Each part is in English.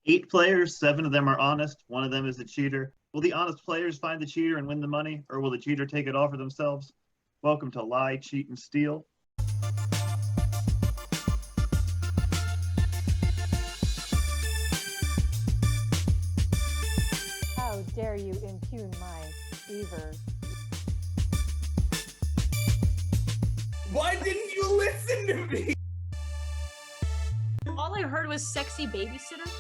8 players, 7 of them are honest, 1 of them is a cheater. Will the honest players find the cheater and win the money, or will the cheater take it all for themselves? Welcome to Lie, Cheat, and Steal. How dare you impugn my fever? Why didn't you listen to me? All I heard was sexy babysitter.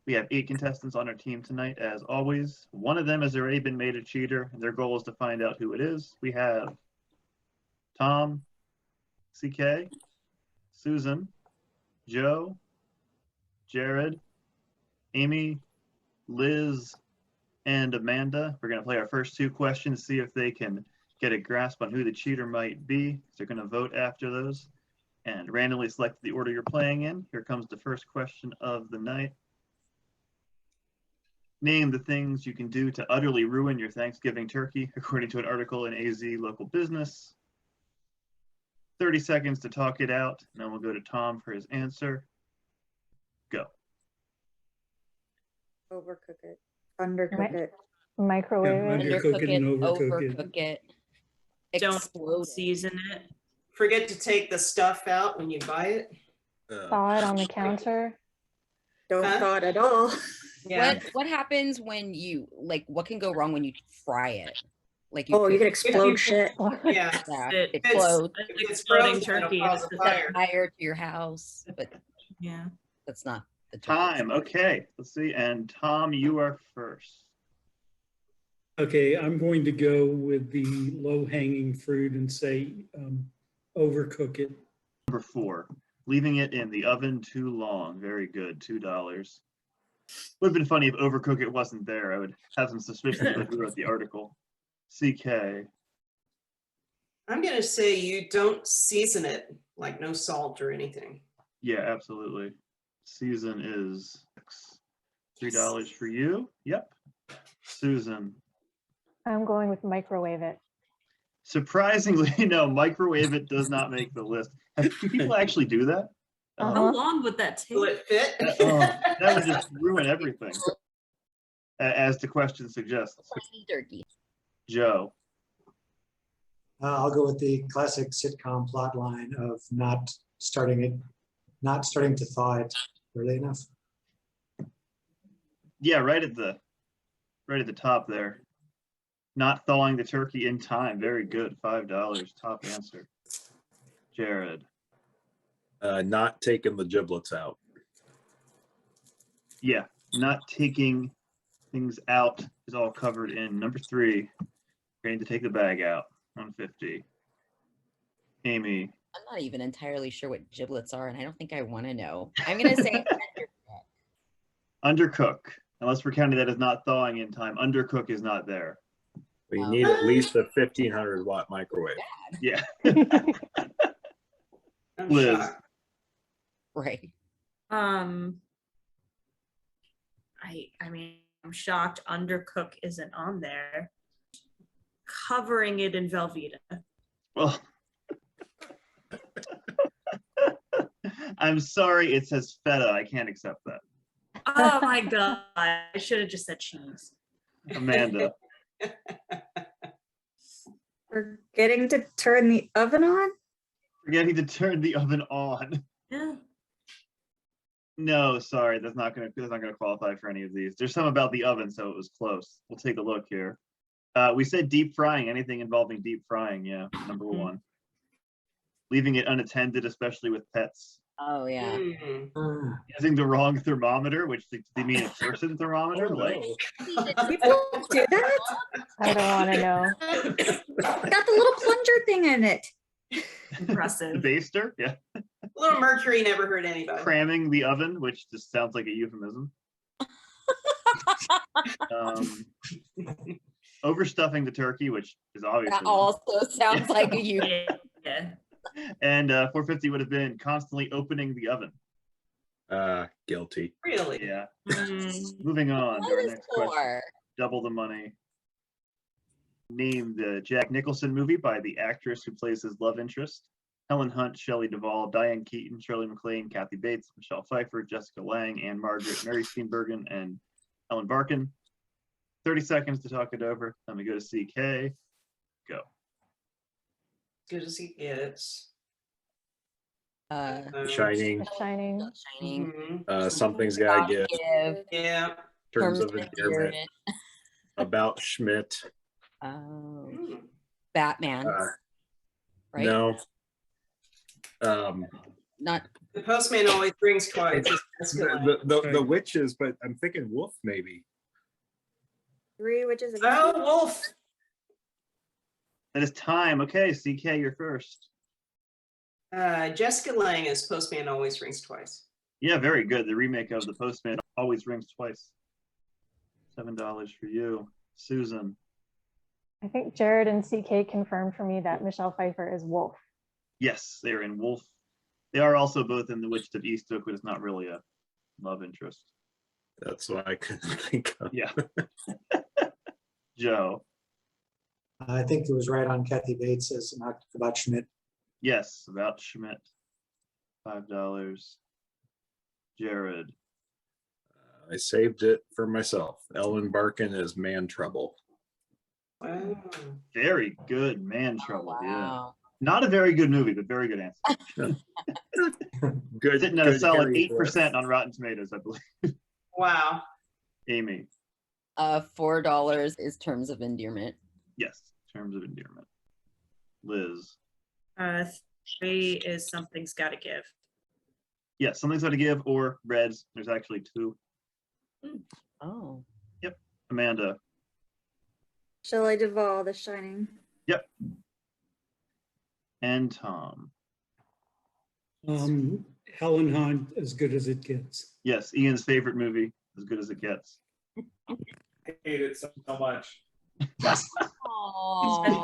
We have 8 contestants on our team tonight, as always. 1 of them has already been made a cheater, and their goal is to find out who it is. We have Tom, CK, Susan, Joe, Jared, Amy, Liz, and Amanda. We're going to play our first 2 questions, see if they can get a grasp on who the cheater might be. They're going to vote after those and randomly select the order you're playing in. Here comes the first question of the night. Name the things you can do to utterly ruin your Thanksgiving turkey, according to an article in AZ Local Business. 30 seconds to talk it out, and then we'll go to Tom for his answer. Go. Overcook it. Undercook it. Microwave it. Undercook it and overcook it. Don't Explode it. season it. Forget to take the stuff out when you buy it. Thaw it on the counter. Don't Huh? thaw it at all. Yeah. What happens when you what can go wrong when you fry it? Like Oh, you cook- can explode shit. Yeah. yeah, It- explode. If it's Exploding frozen, it'll turkey. cause a Set fire. fire to your house, but Yeah. that's not the turkey. Time. Okay, let's see. And Tom, you are first. Okay, I'm going to go with the low-hanging fruit and say overcook it. Number 4, leaving it in the oven too long. Very good, $2. Would have been funny if overcook it wasn't there. I would have some suspicion of who wrote the article. CK. I'm going to say you don't season it, like no salt or anything. Yeah, absolutely. Season is $3 for you. Yep. Susan. I'm going with microwave it. Surprisingly, no, microwave it does not make the list. Do people actually do that? How long would that Will take? it fit? That would just ruin everything, as the question suggests. Tiny turkey. Joe. I'll go with the classic sitcom plot line of not starting to thaw it early enough. Yeah, right at the top there. Not thawing the turkey in time. Very good. $5. Top answer. Jared. Not taking the giblets out. Yeah, not taking things out is all covered in number 3. Going to take the bag out. 150. Amy. I'm not even entirely sure what giblets are, and I don't think I want to know. I'm gonna say Undercook. Unless we're counting that as not thawing in time. Undercook is not there. But you need at least a 1500 watt microwave. Yeah. I'm Liz. shocked. right. I mean, I'm shocked undercook isn't on there. Covering it in Velveeta. Well, I'm sorry, it says feta. I can't accept that. Oh my god. I should have just said cheese. Amanda. Forgetting to turn the oven on? Forgetting to turn the oven on. Yeah. No, sorry, that's not gonna qualify for any of these. There's some about the oven, so it was close. We'll take a look here. We said deep frying, anything involving deep frying, yeah, number 1. Leaving it unattended, especially with pets. Oh yeah. Mm. Using the wrong thermometer, which they mean a person thermometer, like People do that? I don't want to know. Got the little plunger thing in it. the Impressive. baster, yeah. A little mercury never hurt anybody. Cramming the oven, which just sounds like a euphemism. Overstuffing the turkey, which is obviously That also sounds like a you. Yeah. and 450 would have been constantly opening the oven. Guilty. Really? Yeah. Mm. Moving on to our What is next question. for? Double the money. Name the Jack Nicholson movie by the actress who plays his love interest. Helen Hunt, Shelley Duvall, Diane Keaton, Shirley MacLaine, Kathy Bates, Michelle Pfeiffer, Jessica Lange, Anne Margaret, Mary Steenburgen, and Ellen Barkin. 30 seconds to talk it over. Let me go to CK. Go. Good as he gets. Shining, The Shining. Shining. Mhm. Something's gotta give. Give. Yeah. Terms of endearment. About Schmidt. Oh, Mm. Batman. Right? No. Not. The postman always rings twice. The witches, but I'm thinking wolf maybe. Three witches. Oh, Wolf. That is time. Okay, CK, you're first. Jessica Lange as Postman Always Rings Twice. Yeah, very good. The remake of The Postman Always Rings Twice. $7 for you. Susan. I think Jared and CK confirmed for me that Michelle Pfeiffer is Wolf. Yes, they're in Wolf. They are also both in The Witch of Eastwick, but it's not really a love interest. That's what I couldn't think of. Yeah. Joe. I think it was right on Kathy Bates as about Schmidt. Yes, about Schmidt. $5. Jared. I saved it for myself. Ellen Barkin is Man Trouble. Wow. Very good. Man Trouble. Yeah. Wow. Not a very good movie, but very good answer. Good. Sitting at a good solid Harry 8% on Rotten Tomatoes, I believe. Wow. Amy. $4 is terms of endearment. Yes. Terms of endearment. Liz. 3 is Something's Gotta Give. Yeah, Something's Got to Give or Reds. There's actually 2. Oh. Amanda. Shelley Duvall, The Shining. And Tom. Helen Hunt, As Good as It Gets. Yes, Ian's favorite movie, As Good as It Gets. I hate it so much. And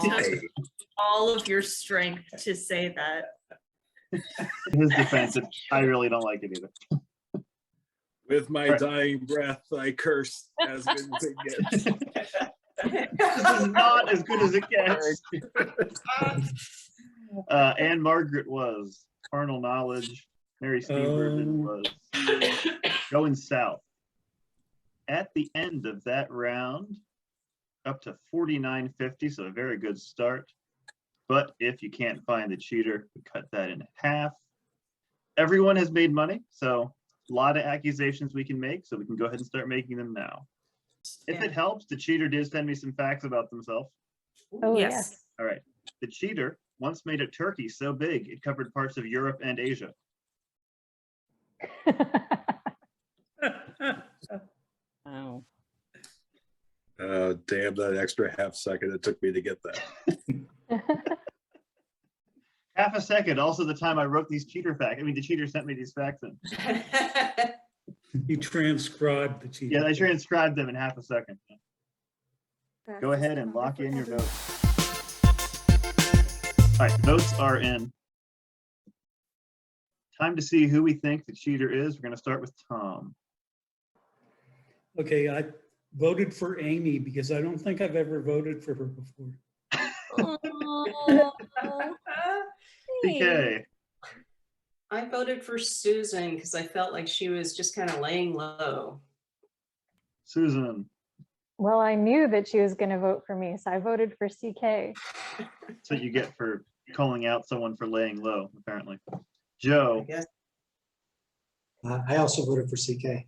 took all of your strength to say that. In his defense, I really don't like it either. With my Right. dying breath, I curse as good as it gets. This is not as good as it gets. Anne Margaret was. Carnal Knowledge. Mary Steenburgen was. Going South. At the end of that round, up to $49.50, so a very good start. But if you can't find the cheater, we cut that in half. Everyone has made money, so a lot of accusations we can make, so we can go ahead and start making them now. If it helps, the cheater did send me some facts about themselves. Oh, Yes. All right. The cheater once made a turkey so big it covered parts of Europe and Asia. yes. Wow. Damn that extra half second it took me to get that. Half a second, also the time I wrote these cheater facts. I mean, the cheater sent me these facts in. You transcribed the cheat. Yeah, I transcribed them in half a second. Go ahead and lock in your vote. All right, votes are in. Time to see who we think the cheater is. We're going to start with Tom. Okay, I voted for Amy because I don't think I've ever voted for her before. CK. I voted for Susan because I felt like she was just kind of laying low. Susan. Well, I knew that she was going to vote for me, so I voted for CK. That's what you get for calling out someone for laying low, apparently. I Joe. guess. I also voted for CK.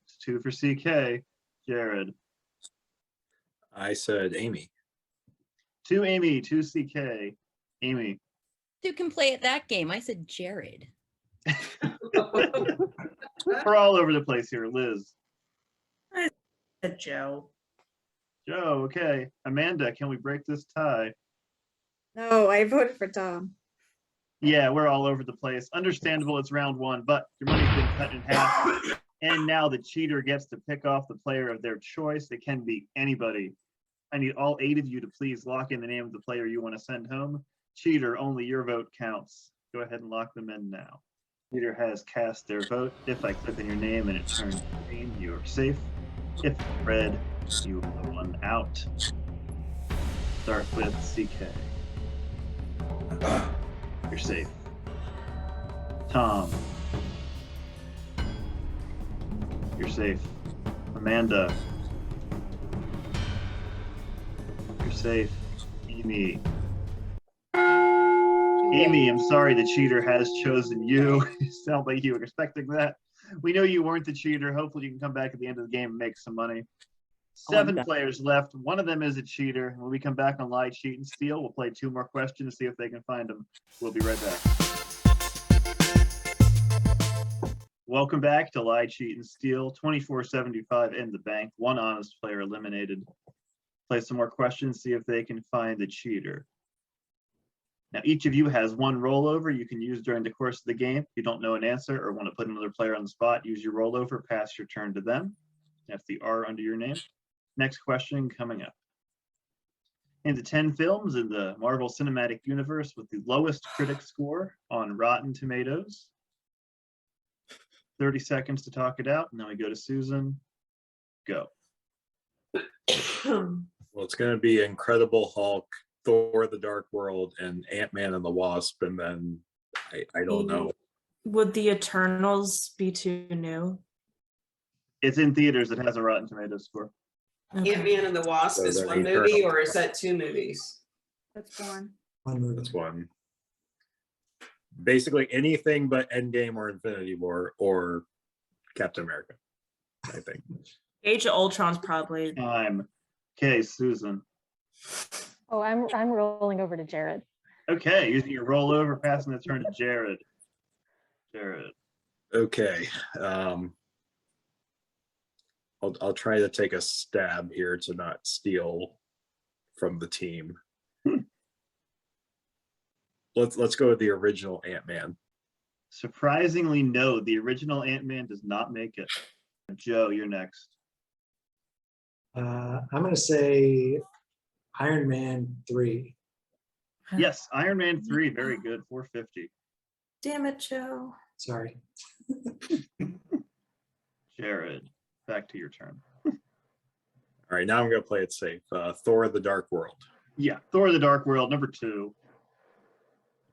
It's 2 for CK. Jared. I said Amy. 2 Amy, 2 CK. Amy. Who can play at that game? I said Jared. We're all over the place here. Liz. Joe. Joe, okay. Amanda, can we break this tie? No, I voted for Tom. Yeah, we're all over the place. Understandable, it's round 1, but your money's been cut in half. And now the cheater gets to pick off the player of their choice. It can be anybody. I need all 8 of you to please lock in the name of the player you want to send home. Cheater, only your vote counts. Go ahead and lock them in now. Cheater has cast their vote. If I click on your name and it turns green, you're safe. If red, you are one out. start with CK. You're safe. Tom. You're safe. Amanda. You're safe. Amy. Amy, I'm sorry the cheater has chosen you. You sound like you were expecting that. We know you weren't the cheater. Hopefully you can come back at the end of the game and make some money. Oh, I'm 7 done. players left. One of them is a cheater. When we come back on Lie, Cheat, and Steal, we'll play 2 more questions, see if they can find them. We'll be right back. Welcome back to Lie, Cheat, and Steal. 24.75 in the bank. 1 honest player eliminated. Play some more questions, see if they can find the cheater. Now, each of you has 1 rollover you can use during the course of the game. If you don't know an answer or want to put another player on the spot, use your rollover, pass your turn to them. That's the R under your name. Next question coming up. In the 10 films in the Marvel Cinematic Universe with the lowest critic score on Rotten Tomatoes. 30 seconds to talk it out, and then we go to Susan. Go. Well, it's going to be Incredible Hulk, Thor: The Dark World, and Ant-Man and the Wasp, and then I don't know. Would the Eternals be too new? It's in theaters. It has a Rotten Tomatoes score. Okay. Ant-Man and the Wasp So is they're one eternal. movie, or is that 2 movies? That's one. One movie. That's one. Basically anything but Endgame or Infinity War or Captain America, I think. Age of Ultron's probably. Time. Okay, Susan. Oh, I'm rolling over to Jared. Okay, using your rollover, passing the turn to Jared. Jared. Okay. I'll try to take a stab here to not steal from the team. Let's go with the original Ant-Man. Surprisingly, no, the original Ant-Man does not make it. Joe, you're next. I'm going to say Iron Man 3. Yes, Iron Man 3, very good, 450. Damn it, Joe. Sorry. Jared, back to your turn. All right, now I'm going to play it safe. Thor: The Dark World. Yeah, Thor: The Dark World, number 2.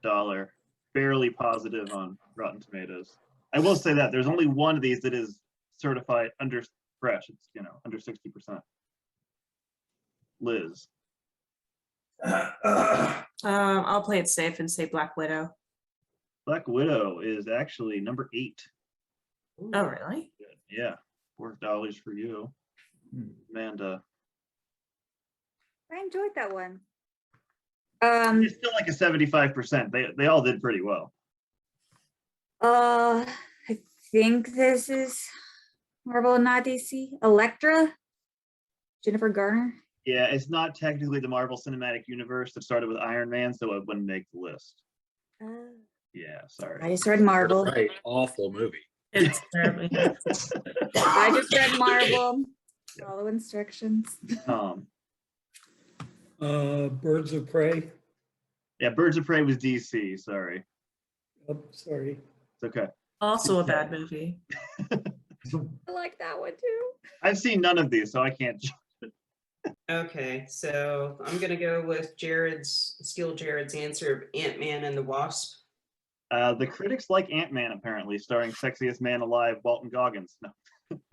$1. Barely positive on Rotten Tomatoes. I will say that there's only one of these that is certified under fresh. It's, under 60%. Liz. I'll play it safe and say Black Widow. Black Widow is actually number 8. Oh, really? Yeah, $4 for you. Amanda. I enjoyed that one. It's still like a 75%. They all did pretty well. I think this is Marvel, not DC. Elektra, Jennifer Garner. Yeah, it's not technically the Marvel Cinematic Universe that started with Iron Man, so it wouldn't make the list. Yeah, sorry. I just read Marvel. Right, awful movie. It's terribly. I just read Marvel. Follow instructions. Birds of Prey. Yeah, Birds of Prey was DC, sorry. Oh, sorry. It's okay. Also a bad movie. I like that one too. I've seen none of these, so I can't. Okay, so I'm gonna go with steal Jared's answer of Ant-Man and the Wasp. The critics like Ant-Man, apparently, starring sexiest man alive, Walton Goggins. No,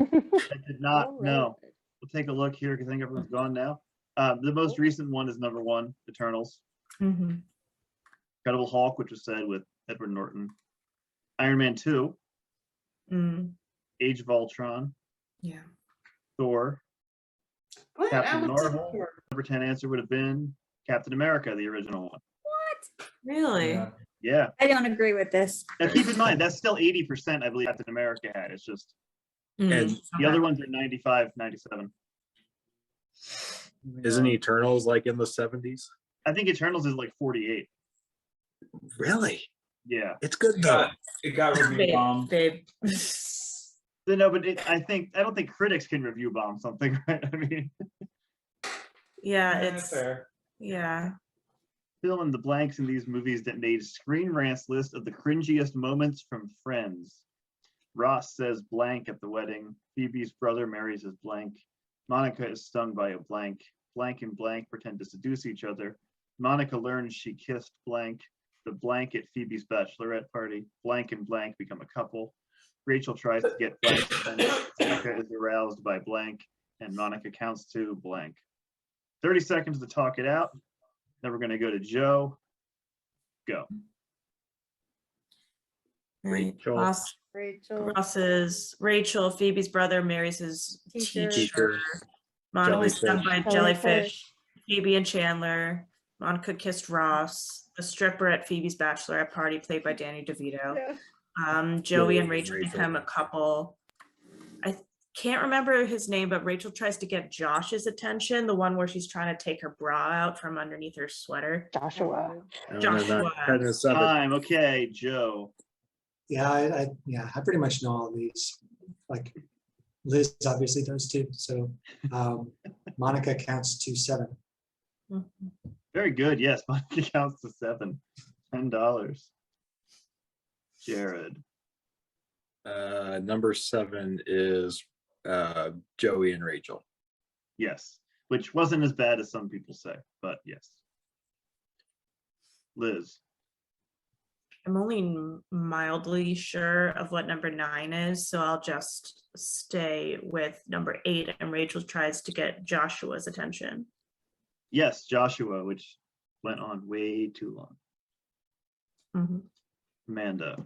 I did not. All No. right. We'll take a look here because I think everyone's gone now. The most recent one is number 1, Eternals. Mm-hmm. Incredible Hulk, which was said with Edward Norton. Iron Man 2. Age of Ultron. Yeah. Thor. What? Captain I would say Marvel. Thor. Number 10 answer would have been Captain America, the original one. What? Really? Yeah. Yeah. I don't agree with this. Now keep in mind, that's still 80%, I believe, Captain America had. It's just And the other ones are 95, 97. isn't Eternals like in the 70s? I think Eternals is like 48. Really? Yeah. It's good though. It got review bombed. Babe. No, but I don't think critics can review bomb something, right? I mean, Yeah, Yeah, it's fair. yeah. fill in the blanks in these movies that made Screen Rant's list of the cringiest moments from Friends. Ross says blank at the wedding. Phoebe's brother marries his blank. Monica is stung by a blank. blank and blank pretend to seduce each other. Monica learns she kissed blank. The blank at Phoebe's bachelorette party. Blank and blank become a couple. Rachel tries to get blank. Monica is aroused by blank, and Monica counts to blank. 30 seconds to talk it out. Then we're going to go to Joe. Go. Right. Rachel. Rachel. Rachel, Phoebe's brother, marries his Teacher. teacher. Monica was stung by a Jellyfish. jellyfish. Phoebe and Chandler. Monica kissed Ross. The stripper at Phoebe's bachelorette party, played by Danny DeVito. Joey and Rachel become a couple. I can't remember his name, but Rachel tries to get Josh's attention, the one where she's trying to take her bra out from underneath her sweater. Joshua. Joshua. Time. Okay, Joe. Yeah, I pretty much know all these. Like Liz obviously does too. So Monica counts to 7. Very good. Yes, Monica counts to 7. $10. Jared. Number 7 is Joey and Rachel. Yes, which wasn't as bad as some people say, but yes. Liz. I'm only mildly sure of what number 9 is, so I'll just stay with number 8, and Rachel tries to get Joshua's attention. Yes, Joshua, which went on way too long. Mhm. Amanda.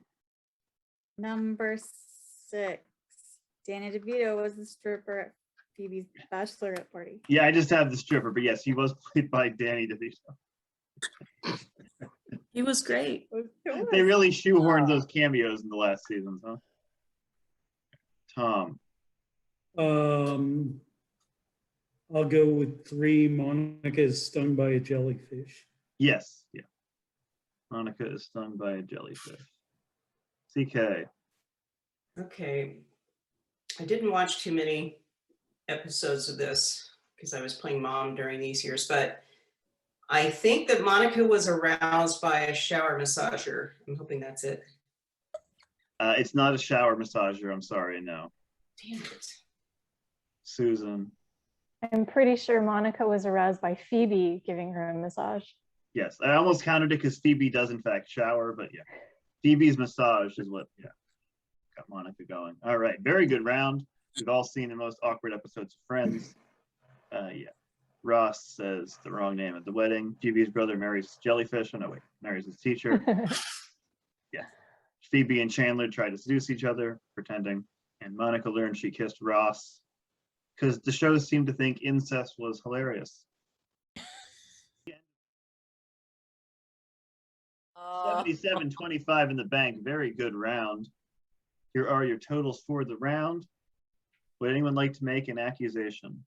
Number 6. Danny DeVito was the stripper at Phoebe's bachelorette party. Yeah, I just have the stripper, but yes, he was played by Danny DeVito. He was great. They really shoehorned those cameos in the last seasons, huh? Tom. I'll go with 3. Monica is stung by a jellyfish. Yes, yeah. Monica is stung by a jellyfish. CK. Okay. I didn't watch too many episodes of this because I was playing mom during these years, but I think that Monica was aroused by a shower massager. I'm hoping that's it. It's not a shower massager. I'm sorry, no. Damn it. Susan. I'm pretty sure Monica was aroused by Phoebe giving her a massage. Yes, I almost counted it because Phoebe does in fact shower, but yeah. Phoebe's massage is what, yeah, got Monica going. All right, very good round. We've all seen the most awkward episodes of Friends. Yeah. Ross says the wrong name at the wedding. Phoebe's brother marries jellyfish. Oh no, wait, marries his teacher. Yeah. Phoebe and Chandler try to seduce each other, pretending. And Monica learned she kissed Ross because the show seemed to think incest was hilarious. 77-25 in the bank. Very good round. Here are your totals for the round. Would anyone like to make an accusation?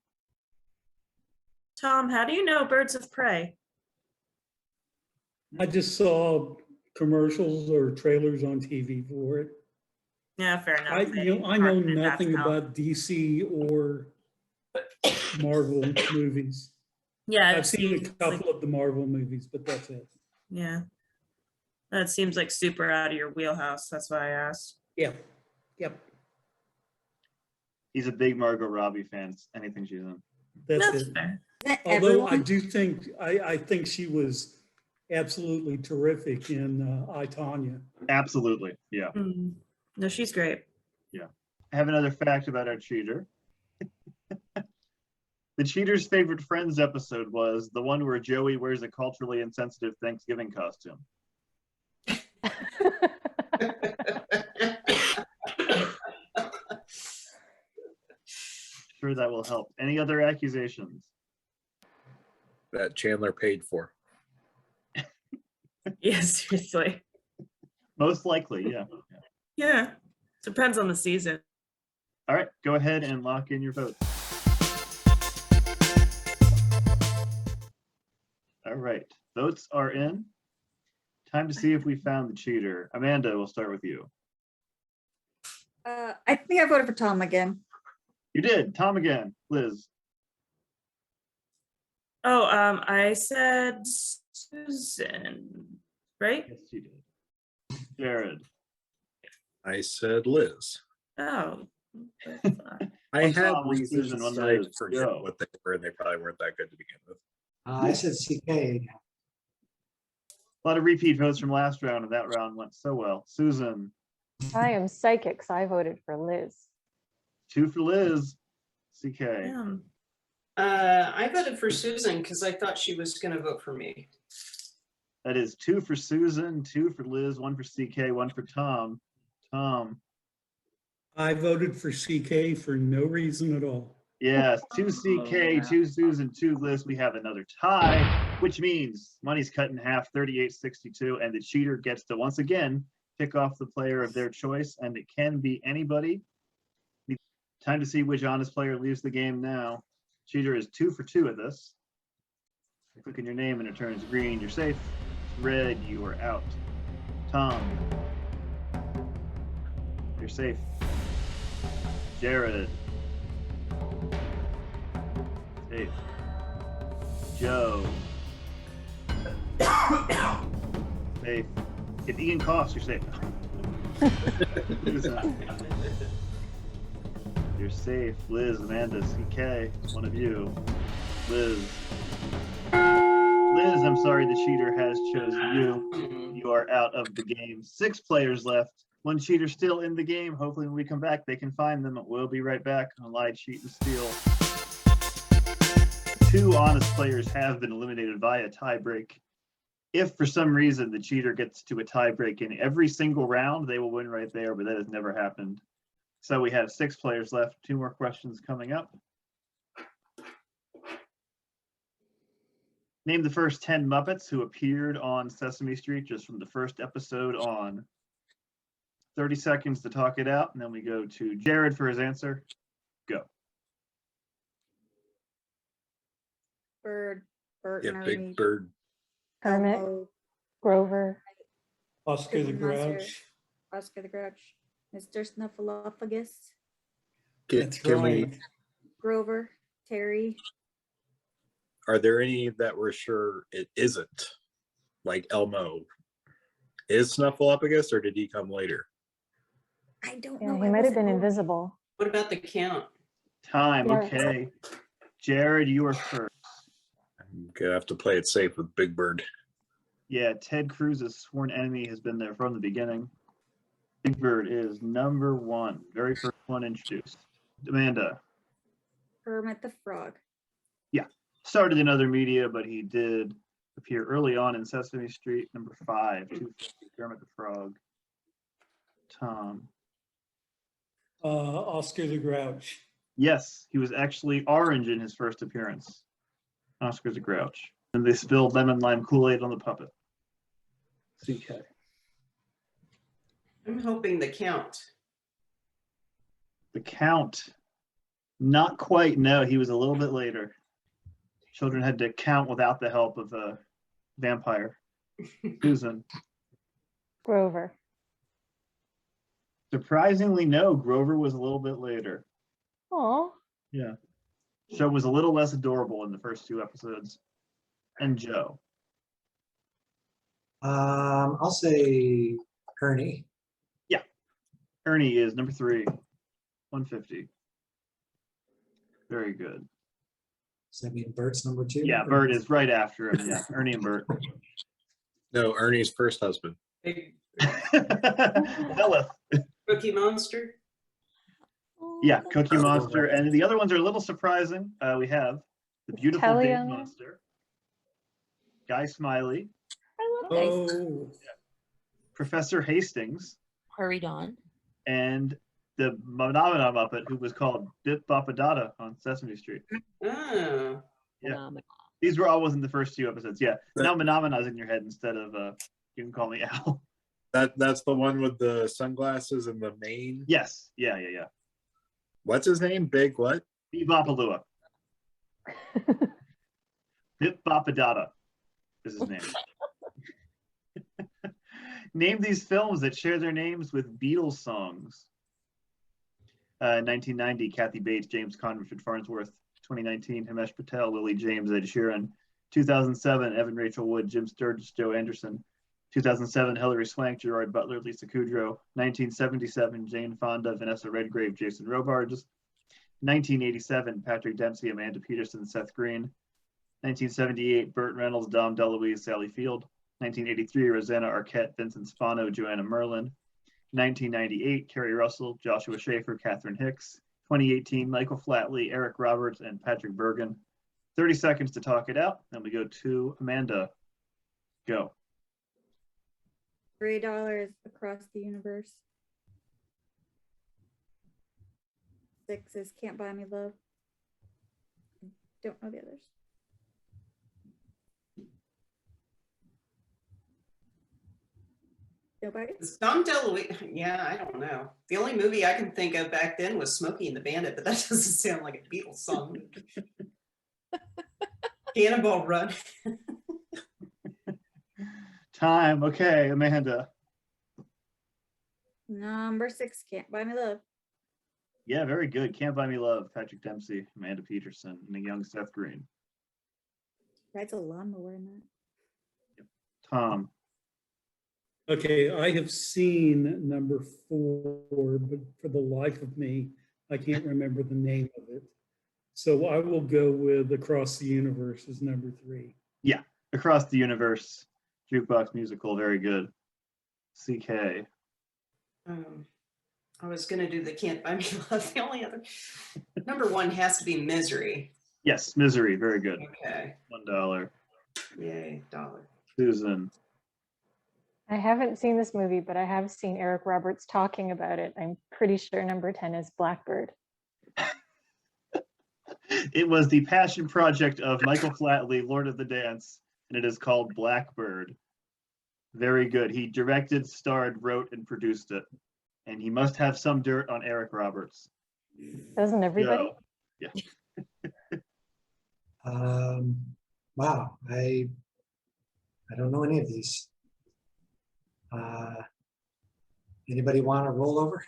Tom, how do you know Birds of Prey? I just saw commercials or trailers on TV for it. Yeah, fair enough. I know nothing about DC or Marvel movies. Yeah, I've seen a couple of the Marvel movies, but that's it. Yeah. That seems like super out of your wheelhouse. That's why I asked. Yeah. Yep. He's a big Margot Robbie fan. Anything she's in. That's it. fair. Although I do think I think she was absolutely terrific in I, Tonya. Absolutely, yeah. Mm. No, she's great. Yeah. I have another fact about our cheater. The cheater's favorite Friends episode was the one where Joey wears a culturally insensitive Thanksgiving costume. Sure, that will help. Any other accusations? That Chandler paid for. Yeah, seriously. Most likely, yeah. Yeah. Depends on the season. All right, go ahead and lock in your vote. All right, votes are in. Time to see if we found the cheater. Amanda, we'll start with you. I think I voted for Tom again. You did. Tom again. Liz. Oh, I said Susan, right? Yes, you did. Jared. I said Liz. Oh, I One had Tom, one reasons Susan, one to Liz. forget Go. what they were, and they probably weren't that good to begin with. I said CK. A lot of repeat votes from last round, and that round went so well. Susan, I am psychic, so I voted for Liz. 2 for Liz. CK. Damn. I voted for Susan because I thought she was going to vote for me. That is 2 for Susan, 2 for Liz, 1 for CK, 1 for Tom. Tom. I voted for CK for no reason at all. Yes, 2 CK, 2 Susan, 2 Liz. We have another tie, which means money's cut in half, 38-62, and the cheater gets to once again pick off the player of their choice, and it can be anybody. Time to see which honest player leaves the game now. Cheater is 2 for 2 at this. You click on your name and it turns green, you're safe. Red, you are out. Tom, you're safe. Jared, safe. Joe, safe. If Ian coughs, you're safe. You're safe. Liz, Amanda, CK, one of you. Liz. Liz, I'm sorry, the cheater has chosen you. You are out of the game. 6 players left. 1 cheater still in the game. Hopefully when we come back, they can find them. We'll be right back on Lie, Cheat, and Steal. 2 honest players have been eliminated via tiebreak. If for some reason the cheater gets to a tiebreak in every single round, they will win right there, but that has never happened. So we have 6 players left. 2 more questions coming up. Name the first 10 Muppets who appeared on Sesame Street just from the first episode on. 30 seconds to talk it out, and then we go to Jared for his answer. Go. Bird, Bert, Yeah, and Big Ernie, Bird. Kermit, Elmo, Grover, Oscar the Cookie Monster, Grouch. Oscar the Grouch, Mr. Snuffleupagus, That's Can we? right. Grover, Terry. Are there any that we're sure it isn't? Like Elmo. Is Snuffleupagus, or did he come later? I don't yeah, know. he I might have wasn't been voting. invisible. What about the count? Time, Yeah. okay. Jared, you are first. I'm gonna have to play it safe with Big Bird. Yeah, Ted Cruz's sworn enemy has been there from the beginning. Big Bird is number 1, very first one introduced. Amanda. Kermit the Frog. Started in other media, but he did appear early on in Sesame Street. Number 5, 250, Kermit the Frog. Tom. Oscar the Grouch. Yes, he was actually orange in his first appearance. Oscar the Grouch. And they spilled lemon lime Kool-Aid on the puppet. CK. I'm hoping the count. The Count. Not quite, no, he was a little bit later. Children had to count without the help of a vampire. Susan. Grover. Surprisingly, no, Grover was a little bit later. Oh, Yeah. Show was a little less adorable in the first 2 episodes. And Joe. I'll say Ernie. Ernie is number 3, 150. Very good. Does that mean Bert's number 2? Yeah, Bert is right after him. Yeah, Ernie and Bert. No, Ernie's first husband. Big Ellis. Cookie Monster. Yeah, Cookie Monster. And the other ones are a little surprising. We have the Beautiful Kelly Big on there? Monster, Guy Smiley, I love Dice. Oh, Professor Hastings, Hurried on. and the Manamana Muppet who was called Bip Boppadada on Sesame Street. Oh, Yeah. Phenomenal. These were all within the first 2 episodes. Yeah. Now Manamana's in your head instead of you can call me Al. That's the one with the sunglasses and the mane. Yes. Yeah. What's his name? Big what? Bebopalua. Bip Boppadada is his name. Name these films that share their names with Beatles songs. 1990, Kathy Bates, James Conn, Richard Farnsworth. 2019, Himesh Patel, Lily James, Ed Sheeran. 2007, Evan Rachel Wood, Jim Sturgis, Joe Anderson. 2007, Hilary Swank, Gerard Butler, Lisa Kudrow. 1977, Jane Fonda, Vanessa Redgrave, Jason Robards. 1987, Patrick Dempsey, Amanda Peterson, Seth Green. 1978, Burt Reynolds, Dom DeLuise, Sally Field. 1983, Rosanna Arquette, Vincent Spano, Joanna Merlin. 1998, Kerry Russell, Joshua Schaefer, Catherine Hicks. 2018, Michael Flatley, Eric Roberts, and Patrick Bergen. 30 seconds to talk it out. Then we go to Amanda. Go. $3 Across the Universe. 6 is Can't Buy Me Love. Don't know the others. Nobody? It's Dom DeLuise. Yeah, I don't know. The only movie I can think of back then was Smokey and the Bandit, but that doesn't sound like a Beatles song. Cannonball Run. Time. Okay, Amanda. Number 6, Can't Buy Me Love. Yeah, very good. Can't Buy Me Love, Patrick Dempsey, Amanda Peterson, and a young Seth Green. Rides a lawnmower in that. Tom. Okay, I have seen number 4, but for the life of me, I can't remember the name of it. So I will go with Across the Universe as number 3. Yeah, Across the Universe, jukebox musical, very good. CK. I was gonna do the Can't Buy Me Love. The only other number 1 has to be Misery. Yes, Misery, very good. Okay. $1. Yay, dollar. Susan. I haven't seen this movie, but I have seen Eric Roberts talking about it. I'm pretty sure number 10 is Blackbird. It was the passion project of Michael Flatley, Lord of the Dance, and it is called Blackbird. Very good. He directed, starred, wrote, and produced it. And he must have some dirt on Eric Roberts. Doesn't everybody? Go. Yeah. Wow, I don't know any of these. Anybody want to roll over?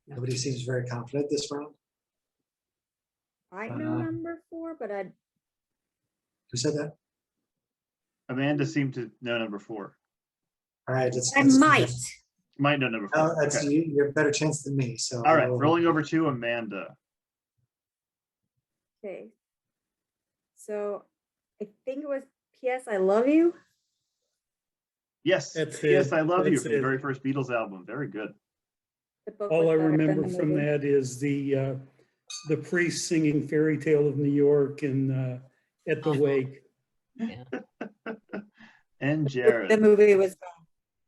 Nobody seems very confident this round. I know number 4, but I Who said that? Amanda seemed to know number 4. All right, let's. I let's do might. that. Might know number 4. Oh, that's Okay. you have a better chance than me. So All right, I'll- rolling over to Amanda. Okay. So I think it was P.S. I Love You. Yes, That's yes, it. I Love You That's from the it. very first Beatles album. Very good. The book All was I better than remember the from movie. that is the priest singing Fairy Tale of New York and at the wake. And The Jared. movie was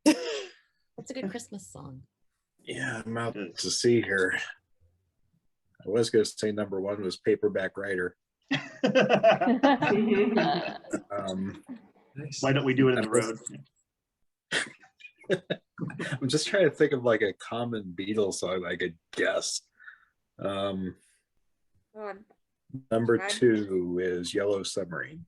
That's a good Christmas song. Yeah, I'm out to see here. I was going to say number 1 was Paperback Writer. Nice. Why don't we do it in the road? I'm just trying to think of like a common Beatles song I could guess. Number Right. 2 is Yellow Submarine.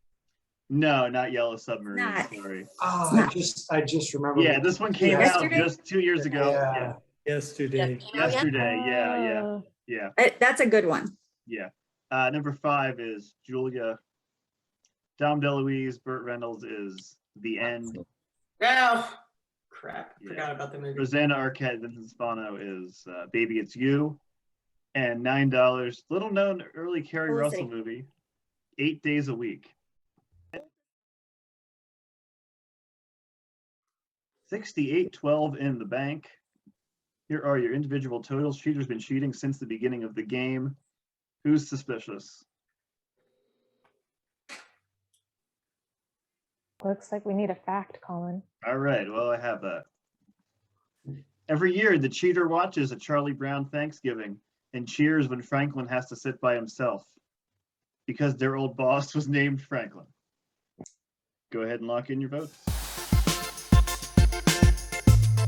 No, not Yellow Submarine. Not. Sorry. Oh, I just remember. Yeah, this one came out Yesterday? just 2 years ago. Yeah. Yesterday. Yesterday. Yeah. Oh. Yeah. That's a good one. Yeah. Number 5 is Julia. Dom DeLuise, Burt Reynolds is The End. Oh, crap. Yeah. Forgot about the movie. Rosanna Arquette, Vincent Spano is Baby It's You. And $9, little known early Carrie What was Russell it? movie, 8 Days a Week. 68-12 in the bank. Here are your individual totals. Cheater's been cheating since the beginning of the game. Who's suspicious? Looks like we need a fact, Colin. All right, well, I have that. Every year, the cheater watches a Charlie Brown Thanksgiving and cheers when Franklin has to sit by himself because their old boss was named Franklin. Go ahead and lock in your votes.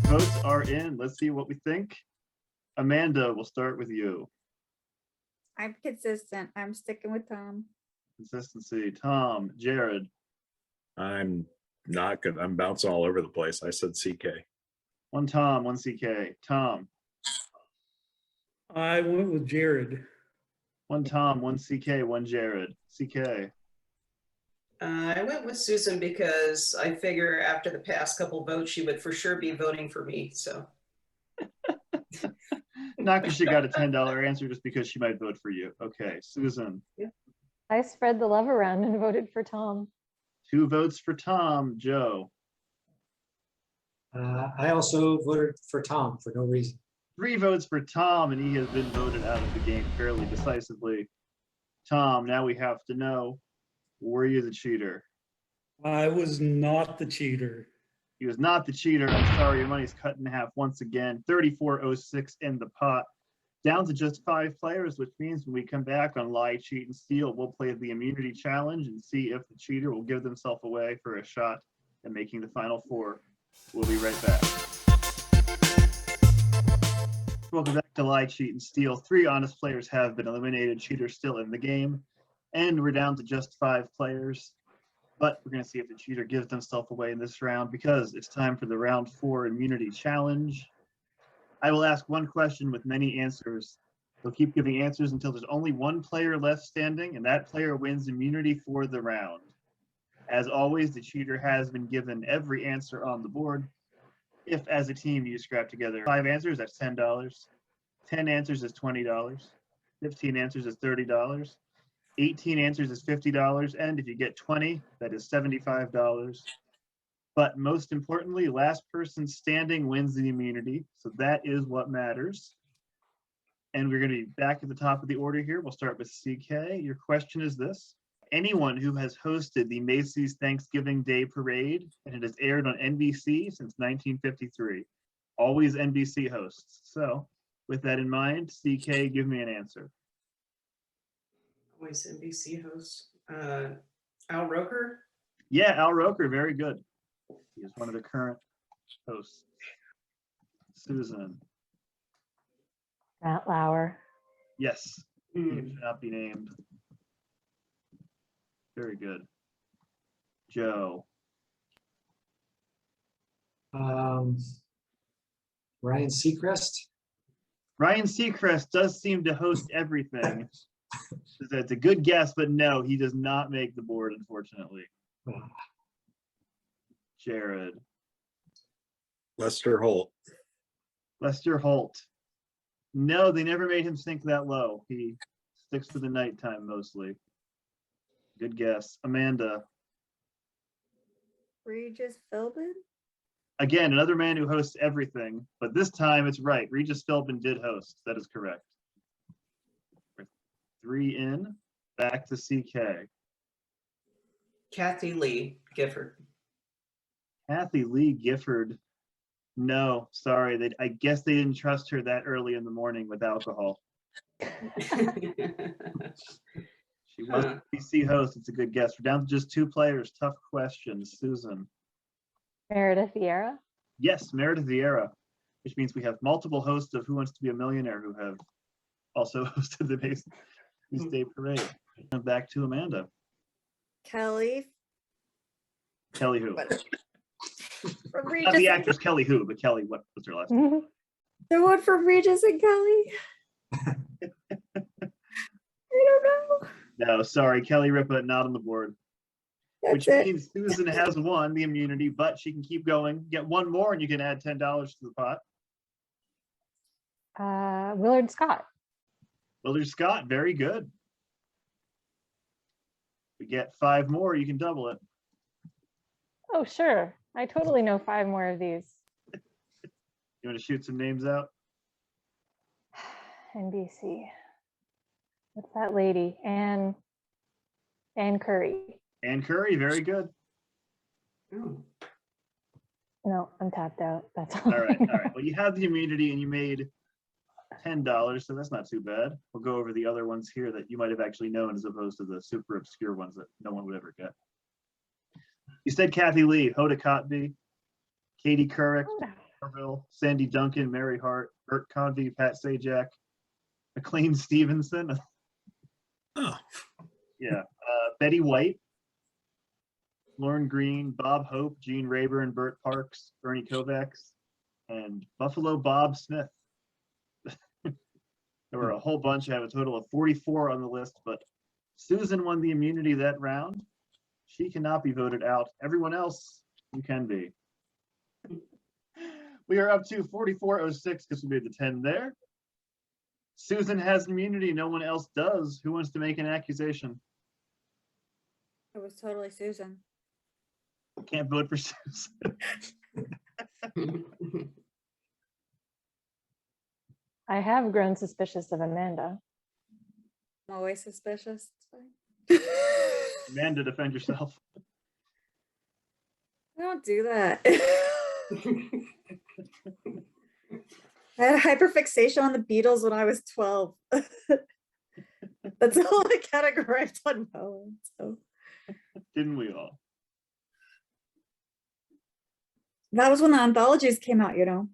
Votes are in. Let's see what we think. Amanda, we'll start with you. I'm consistent. I'm sticking with Tom. Consistency. Tom, Jared. I'm not good. I'm bouncing all over the place. I said CK. One Tom, one CK. Tom. I went with Jared. One Tom, one CK, one Jared. CK. I went with Susan because I figure after the past couple votes, she would for sure be voting for me. So Not because she got a $10 answer, just because she might vote for you. Okay, Susan. I spread the love around and voted for Tom. 2 votes for Tom. Joe. I also voted for Tom for no reason. 3 votes for Tom, and he has been voted out of the game fairly decisively. Tom, now we have to know, were you the cheater? I was not the cheater. He was not the cheater. I'm sorry, your money's cut in half once again. 34.06 in the pot. Down to just 5 players, which means when we come back on Lie, Cheat, and Steal, we'll play the immunity challenge and see if the cheater will give themselves away for a shot at making the final 4. We'll be right back. Welcome back to Lie, Cheat, and Steal. 3 honest players have been eliminated. Cheater still in the game. And we're down to just 5 players. But we're going to see if the cheater gives themselves away in this round, because it's time for the round 4 immunity challenge. I will ask one question with many answers. They'll keep giving answers until there's only 1 player left standing, and that player wins immunity for the round. As always, the cheater has been given every answer on the board. If, as a team, you scrap together 5 answers, that's $10. 10 answers is $20. 15 answers is $30. 18 answers is $50. And if you get 20, that is $75. But most importantly, last person standing wins the immunity. So that is what matters. And we're going to be back at the top of the order here. We'll start with CK. Your question is this. Anyone who has hosted the Macy's Thanksgiving Day Parade, and it has aired on NBC since 1953. Always NBC hosts. So with that in mind, CK, give me an answer. always NBC host. Al Roker? Yeah, Al Roker, very good. He is one of the current hosts. Susan. Matt Lauer. Yes, he should not be named. Very good. Joe. Ryan Seacrest. Ryan Seacrest does seem to host everything. That's a good guess, but no, he does not make the board, unfortunately. Jared. Lester Holt. Lester Holt. No, they never made him sink that low. He sticks to the nighttime mostly. Good guess. Amanda. Regis Philbin? Again, another man who hosts everything, but this time it's right. Regis Philbin did host. That is correct. 3 in. Back to CK. Kathy Lee Gifford. Kathy Lee Gifford. No, sorry. I guess they didn't trust her that early in the morning with alcohol. She was a PC host. It's a good guess. We're down to just 2 players. Tough questions. Susan. Meredith Vieira. Yes, Meredith Vieira, which means we have multiple hosts of Who Wants to Be a Millionaire who have also hosted the Macy's Day Parade. And back to Amanda. Kelly. Kelly who? From Not Regis. the actress Kelly who, but Kelly, what was her last name? The one from Regis and Kelly. I don't know. No, sorry, Kelly Ripa, not on the board. Which means Susan has won the immunity, but she can keep going. Get 1 more and you can add $10 to the pot. Willard Scott. Willard Scott, very good. We get 5 more, you can double it. Oh, sure. I totally know 5 more of these. You want to shoot some names out? NBC. What's that lady? Ann Curry. Ann Curry, very good. Oh. No, I'm tapped out. That's all. All right, all right. Well, you have the immunity and you made $10, so that's not too bad. We'll go over the other ones here that you might have actually known as opposed to the super obscure ones that no one would ever get. You said Kathy Lee, Hoda Kotb, Katie Couric, Marville, Sandy Duncan, Mary Hart, Bert Convey, Pat Sajak, McLean Stevenson. Oh. Yeah. Betty White, Lauren Green, Bob Hope, Gene Rayburn, Burt Parks, Bernie Kovacs, and Buffalo Bob Smith. There were a whole bunch. I have a total of 44 on the list, but Susan won the immunity that round. She cannot be voted out. Everyone else, you can be. We are up to 4406 because we made the 10 there. Susan has immunity. No one else does. Who wants to make an accusation? It was totally Susan. Can't vote for Susan. I have grown suspicious of Amanda. I'm always suspicious. It's fine. Amanda, defend yourself. I don't do that. I had a hyperfixation on the Beatles when I was 12. That's all I categorized on Bowen. So Didn't we all? that was when the anthologies came out, you know.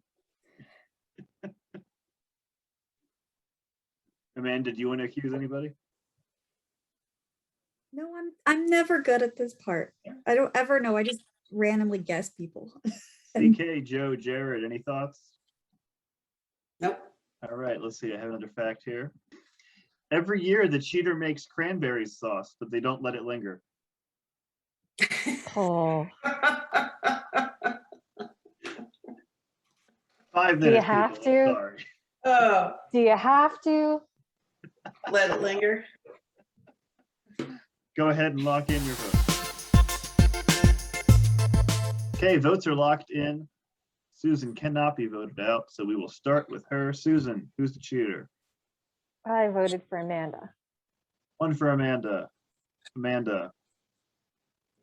Amanda, do you want to accuse anybody? No, I'm never good at this part. I don't ever know. I just randomly guess people. CK, Joe, Jared, any thoughts? Nope. All right, let's see. I have another fact here. Every year, the cheater makes cranberry sauce, but they don't let it linger. Oh, 5 do you minutes. have people. I'm to? sorry. Oh, Do you have to? let it linger. Go ahead and lock in your vote. Okay, votes are locked in. Susan cannot be voted out, so we will start with her. Susan, who's the cheater? I voted for Amanda. 1 for Amanda. Amanda.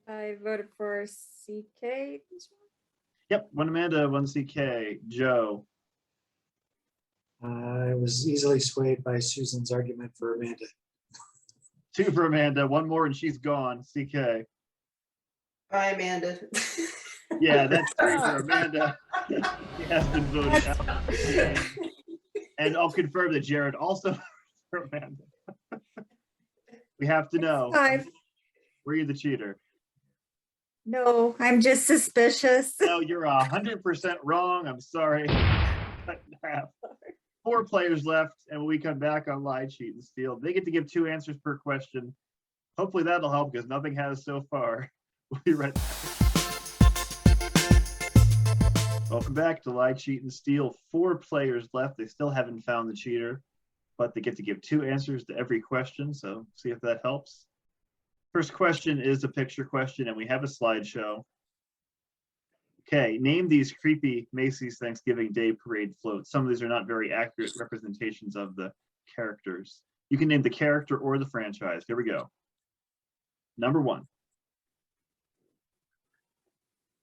I voted for CK. Yep, 1 Amanda, 1 CK. Joe. I was easily swayed by Susan's argument for Amanda. 2 for Amanda. 1 more and she's gone. CK. Bye, Amanda. Yeah, that's 3 for Amanda. She has been voted out. And I'll confirm that Jared also for Amanda. We have to know. 5. Were you the cheater? No, I'm just suspicious. No, you're 100% wrong. I'm sorry. Cut in half. 4 players left, and when we come back on Lie, Cheat, and Steal, they get to give 2 answers per question. Hopefully that'll help because nothing has so far. We'll be right back. Welcome back to Lie, Cheat, and Steal. 4 players left. They still haven't found the cheater, but they get to give 2 answers to every question, so see if that helps. First question is a picture question, and we have a slideshow. Okay, name these creepy Macy's Thanksgiving Day Parade floats. Some of these are not very accurate representations of the characters. You can name the character or the franchise. Here we go. Number 1.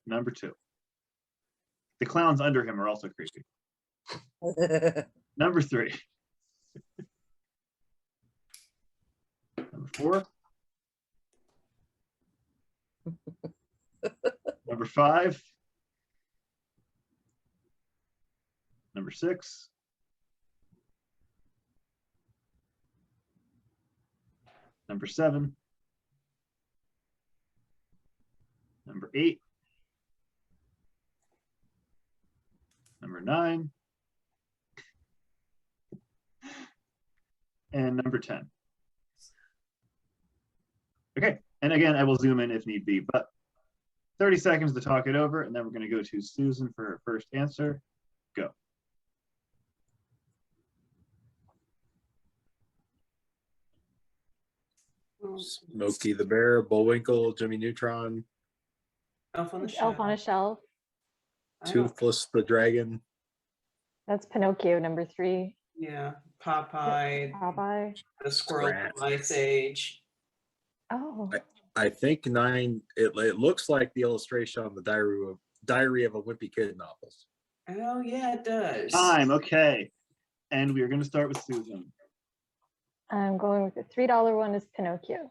Number 2. The clowns under him are also creepy. Number 3. Number 4. Number 5. Number 6. Number 7. Number 8. Number 9. And number 10. Okay, and again, I will zoom in if need be, but 30 seconds to talk it over, and then we're going to go to Susan for her first answer. Go. Smokey the Bear, Bullwinkle, Jimmy Neutron, Elf on the Elf on a Shelf. Shelf. I don't- Toothless the Dragon. That's Pinocchio, number 3. Yeah, Popeye, Popeye. the Squirrel Rat. from Ice Age. Oh, I think 9. It looks like the illustration on the Diary of a Wimpy Kid novels. Oh, yeah, it does. Time, okay. And we are going to start with Susan. I'm going with the $3 one is Pinocchio.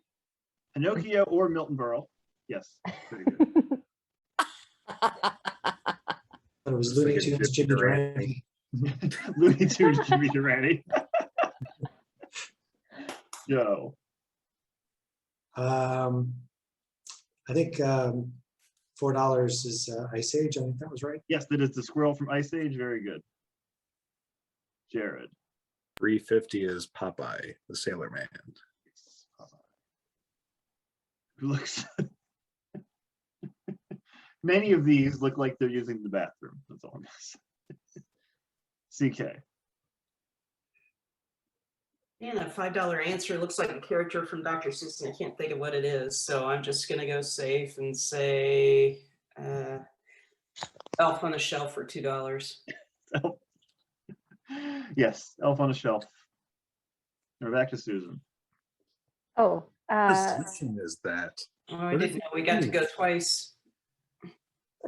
Pinocchio or Milton Berle. Yes, very good. But it was Looney Tunes, Jimmy Durante. Looney Tunes, Jimmy Durante. Joe. I think $4 is Ice Age. I think that was right. Yes, that is the squirrel from Ice Age. Very good. Jared. 350 is Popeye, the Sailor Man. Who looks Many of these look like they're using the bathroom. That's all I'm gonna say. CK. Man, that $5 answer looks like a character from Dr. Seuss, and I can't think of what it is. So I'm just gonna go safe and say Elf on a Shelf for $2. Yes, Elf on a Shelf. We're back to Susan. Oh, What position is that? Oh, I didn't know we got to go twice.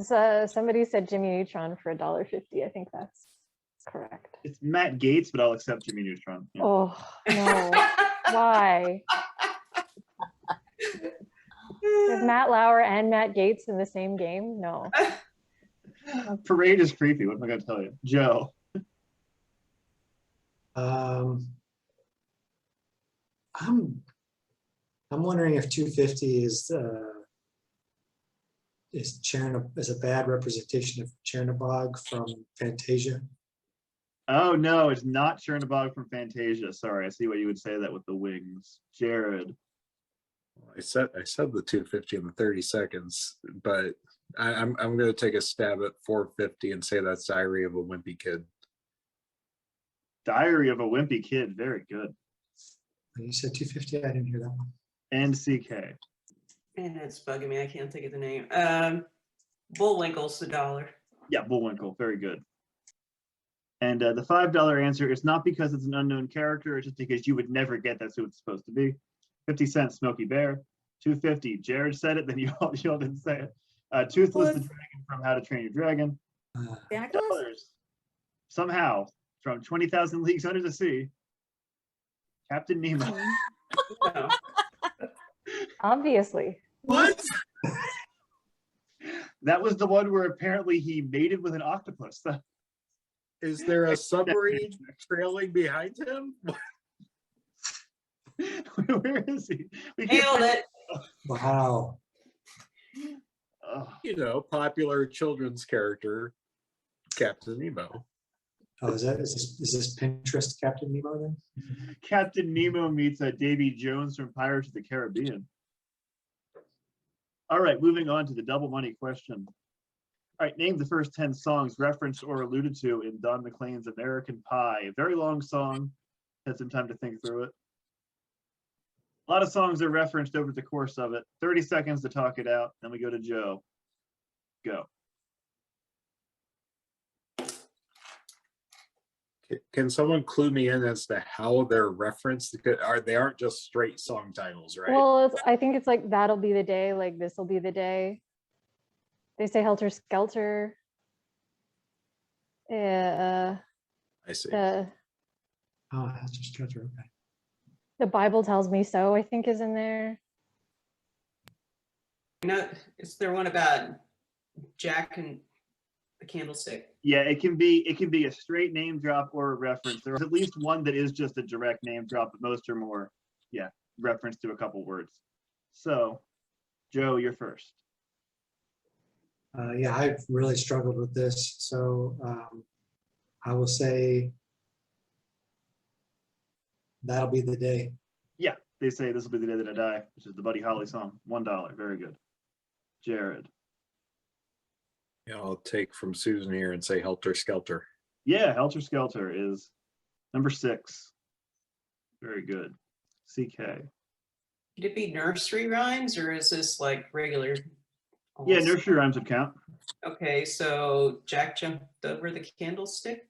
so somebody said Jimmy Neutron for $1.50. I think that's correct. It's Matt Gates, but I'll accept Jimmy Neutron. Yeah. Oh, no. Why? Is Matt Lauer and Matt Gates in the same game? No. Parade is creepy. What am I going to tell you? Joe. I'm wondering if 250 is a bad representation of Chernobog from Fantasia. Oh, no, it's not Chernobog from Fantasia. Sorry, I see why you would say that with the wings. Jared. I said the 250 in the 30 seconds, but I'm going to take a stab at 450 and say that's Diary of a Wimpy Kid. Diary of a Wimpy Kid. Very good. You said 250. I didn't hear that one. And CK. And it's bugging me. I can't think of the name. Bullwinkle's $1. Yeah, Bullwinkle. Very good. And the $5 answer is not because it's an unknown character. It's just because you would never get that's who it's supposed to be. 50 cents, Smokey Bear. 250. Jared said it, then you all didn't say it. Toothless the Dragon from How to Train Your Dragon. $5. Somehow, from 20,000 Leagues Under the Sea. Captain Nemo. No. Obviously. What? That was the one where apparently he mated with an octopus. Is there a submarine trailing behind him? Where is he? We Nailed it. Wow. You know, popular children's character, Captain Nemo. Oh, is this Pinterest Captain Nemo then? Captain Nemo meets Davy Jones from Pirates of the Caribbean. All right, moving on to the double money question. All right, name the first 10 songs referenced or alluded to in Don McLean's American Pie. A very long song. Had some time to think through it. A lot of songs are referenced over the course of it. 30 seconds to talk it out. Then we go to Joe. Go. Can someone clue me in as to how they're referenced? They aren't just straight song titles, right? Well, I think it's like That'll Be the Day, like This'll Be the Day. They say Helter Skelter. I see. Oh, that's just Skelter. Okay. The Bible Tells Me So, I think, is in there. No, is there one about Jack and the Candlestick? Yeah, it can be a straight name drop or a reference. There's at least one that is just a direct name drop, but most are more, reference to a couple words. So, Joe, you're first. Yeah, I've really struggled with this, so I will say That'll Be the Day. Yeah, they say This Will Be the Day That I Die, which is the Buddy Holly song. $1. Very good. Jared. Yeah, I'll take from Susan here and say Helter Skelter. Yeah, Helter Skelter is number 6. Very good. CK. Could it be nursery rhymes or is this like regular? Yeah, nursery rhymes would count. Okay, so Jack jumped over the candlestick.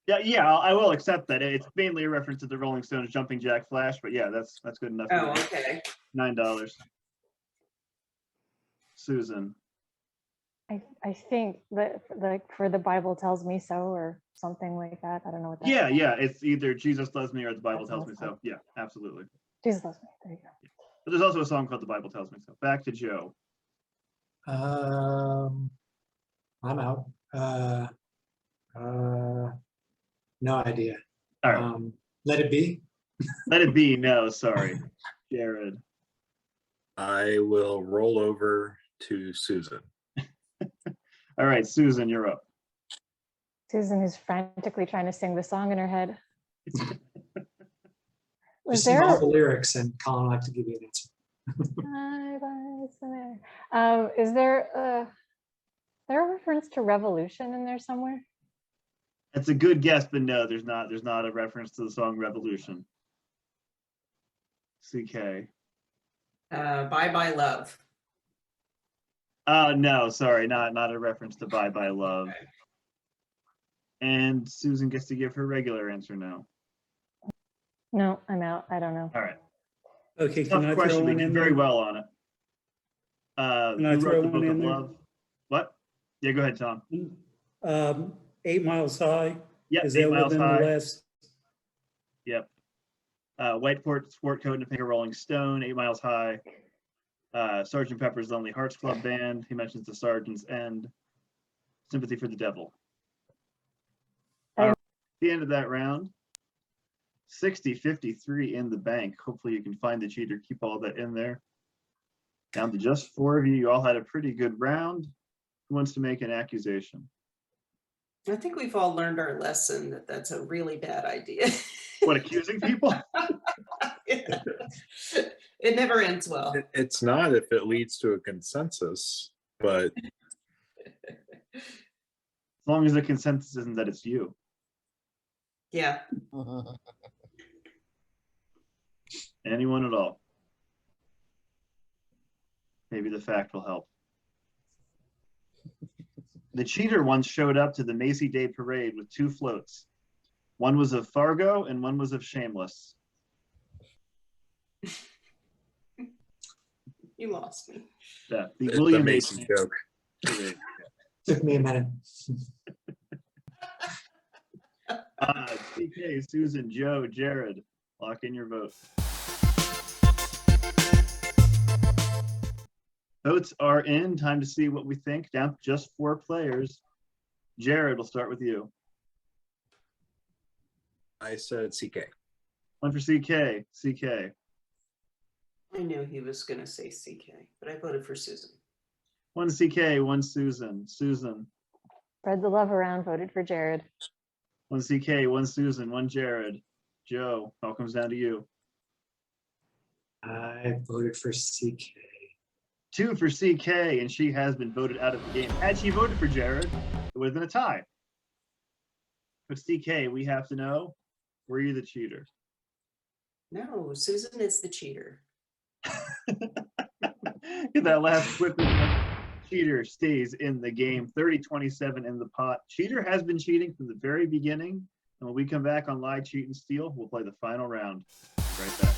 Yeah, I will accept that. It's mainly a reference to the Rolling Stones Jumping Jack Flash, but yeah, that's good enough. Oh, okay. $9. Susan. I think that like for The Bible Tells Me So or something like that. I don't know what that Yeah, is. it's either Jesus Loves Me or The Bible Tells Me So. Yeah, absolutely. Jesus Loves Me. There you go. But there's also a song called The Bible Tells Me So. Back to Joe. I'm out. No idea. All right. Let It Be. Let It Be. No, sorry. Jared. I will roll over to Susan. All right, Susan, you're up. Susan is frantically trying to sing the song in her head. Just sing all the lyrics and Colin will have to give you an answer. Is there a reference to revolution in there somewhere? That's a good guess, but no, there's not. There's not a reference to the song Revolution. CK. Bye Bye Love. No, sorry, not a reference to Bye Bye Love. Okay. And Susan gets to give her regular answer now. No, I'm out. I don't know. All right. Okay, Tough can I question. throw We one did in very there? well on it. Can I Who throw wrote the one Book in of there? Love? What? Yeah, go ahead, Tom. 8 Miles High. Yep, Is 8 that Miles within High. the last? Yep. White sport coat and a pink Rolling Stone, 8 Miles High. Sgt. Pepper's Lonely Hearts Club Band. He mentions the Sergeant's End. Sympathy for the Devil. At the end of that round, 60-53 in the bank. Hopefully you can find the cheater, keep all that in there. Down to just 4 of you. You all had a pretty good round. Who wants to make an accusation? I think we've all learned our lesson that that's a really bad idea. What, accusing people? Yeah. It never ends well. It's not if it leads to a consensus, but As long as the consensus isn't that it's you. Yeah. Anyone at all. Maybe the fact will help. The cheater once showed up to the Macy Day Parade with 2 floats. One was of Fargo and one was of Shameless. You lost me. Yeah, the it's William a Mason joke. Parade. Took me a minute. TK, Susan, Joe, Jared, lock in your vote. Votes are in. Time to see what we think. Down to just 4 players. Jared, we'll start with you. I said CK. One for CK. CK. I knew he was going to say CK, but I voted for Susan. 1 CK, 1 Susan. Susan. Spread the love around, voted for Jared. 1 CK, 1 Susan, 1 Jared. Joe, all comes down to you. I voted for CK. 2 for CK, and she has been voted out of the game. Had she voted for Jared, it would have been a tie. But CK, we have to know, were you the cheater? No, Susan is the cheater. Get that last whip. Cheater stays in the game. 30-27 in the pot. Cheater has been cheating from the very beginning. And when we come back on Lie, Cheat, and Steal, we'll play the final round. Right back.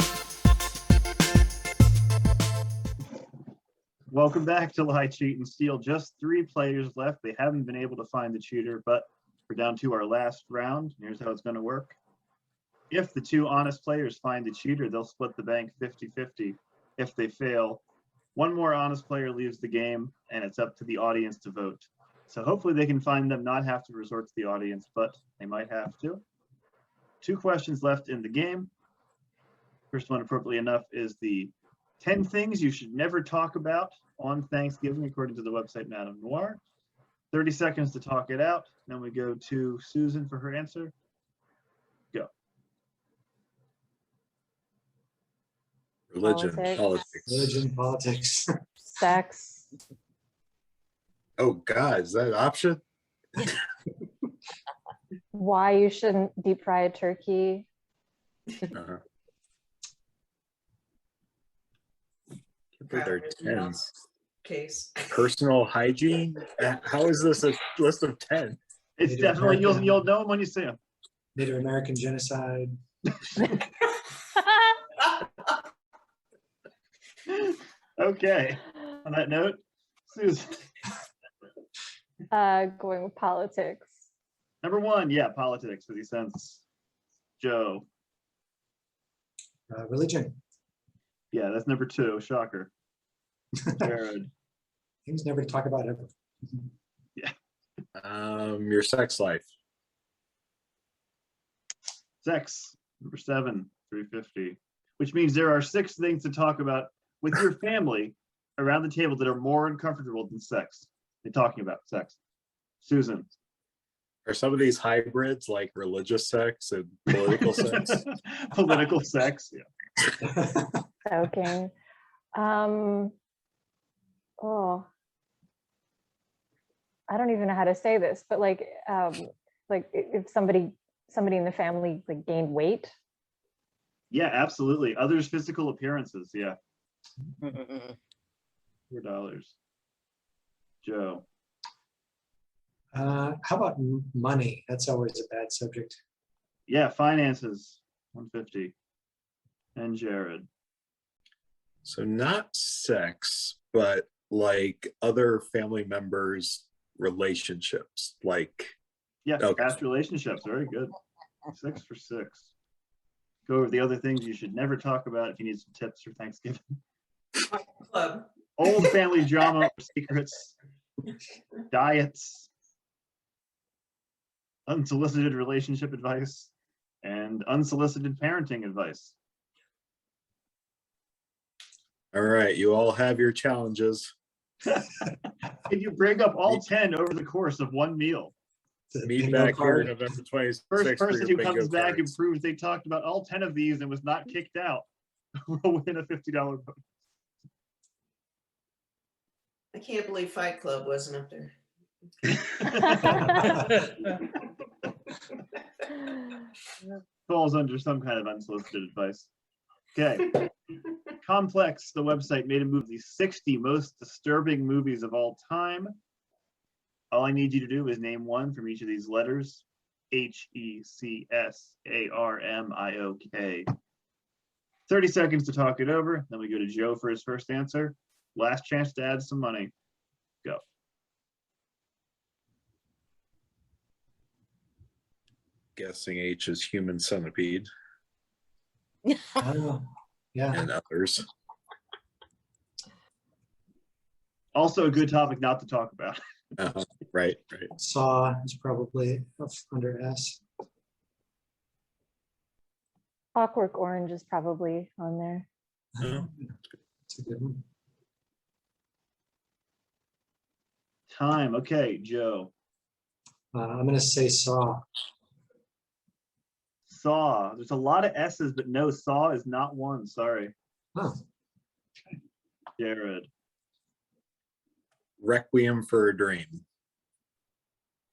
Welcome back to Lie, Cheat, and Steal. Just 3 players left. They haven't been able to find the cheater, but we're down to our last round. Here's how it's going to work. If the 2 honest players find the cheater, they'll split the bank 50-50. If they fail, 1 more honest player leaves the game, and it's up to the audience to vote. So hopefully they can find them, not have to resort to the audience, but they might have to. 2 questions left in the game. First one, appropriately enough, is the 10 things you should never talk about on Thanksgiving, according to the website Madame Noir. 30 seconds to talk it out. Then we go to Susan for her answer. Go. Religion, politics. Religion, politics. Sex. Oh God, is that an option? Why you shouldn't deep fry a turkey. Uh-huh. There are 10. Case. Personal hygiene? How is this a list of 10? It's Native definitely, American. you'll know them when you see them. Native American genocide. Okay. On that note, Susan. Going with politics. Number 1, yeah, politics, 50 cents. Joe. Religion. Yeah, that's number 2. Shocker. Jared. Things never to talk about ever. Your sex life. Sex. Number 7, 350. Which means there are 6 things to talk about with your family around the table that are more uncomfortable than sex. They're talking about sex. Susan. Are some of these hybrids like religious sex and political sex? Political sex, yeah. Soaking. Oh, I don't even know how to say this, but like if somebody in the family like gained weight. Yeah, absolutely. Others' physical appearances. Yeah, $4. Joe. How about money? That's always a bad subject. Yeah, finances. 150. And Jared. So not sex, but like other family members' relationships. Like, Yeah, okay. past relationships. Very good. 6 for 6. Go over the other things you should never talk about if you need some tips for Thanksgiving. Club. Old family drama or secrets, diets, unsolicited relationship advice, and unsolicited parenting advice. All right, you all have your challenges. Can you bring up all 10 over the course of one meal? Meet Bingo back here card. November 26th. First for person your who comes bingo back and cards. proves they talked about all 10 of these and was not kicked out will win a $50 bonus. I can't believe Fight Club wasn't up there. Falls under some kind of unsolicited advice. Okay. Complex, the website, made a movie, 60 most disturbing movies of all time. All I need you to do is name one from each of these letters. HECSARMIOK. 30 seconds to talk it over. Then we go to Joe for his first answer. Last chance to add some money. Go. Guessing H is human centipede Oh, yeah. and others. Also a good topic not to talk about. Right. Saw is probably under S. Clockwork Orange is probably on there. Oh. It's a good one. Time. Okay, Joe. I'm going to say Saw. Saw. There's a lot of S's, but no, Saw is not one. Sorry. Oh, Jared. Requiem for a Dream.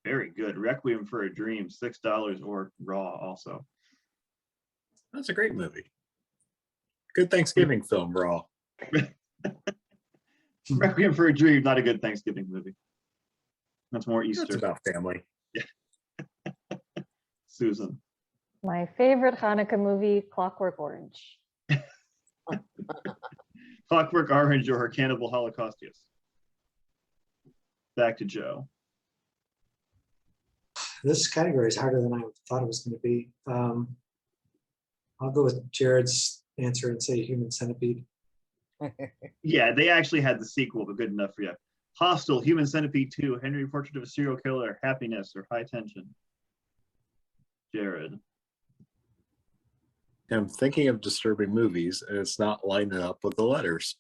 Very good. Requiem for a Dream, $6 or Raw also. That's a great movie. Good Thanksgiving film, Raw. Requiem for a Dream, not a good Thanksgiving movie. That's more It's Easter. about family. Susan. My favorite Hanukkah movie, Clockwork Orange. Clockwork Orange or Cannibal Holocaust, yes. Back to Joe. this category is harder than I thought it was going to be. I'll go with Jared's answer and say Human Centipede. Yeah, they actually had the sequel, but good enough for you. Hostel, Human Centipede 2, Henry Portrait of a Serial Killer, Happiness, or High Tension. Jared. I'm thinking of disturbing movies, and it's not lining up with the letters.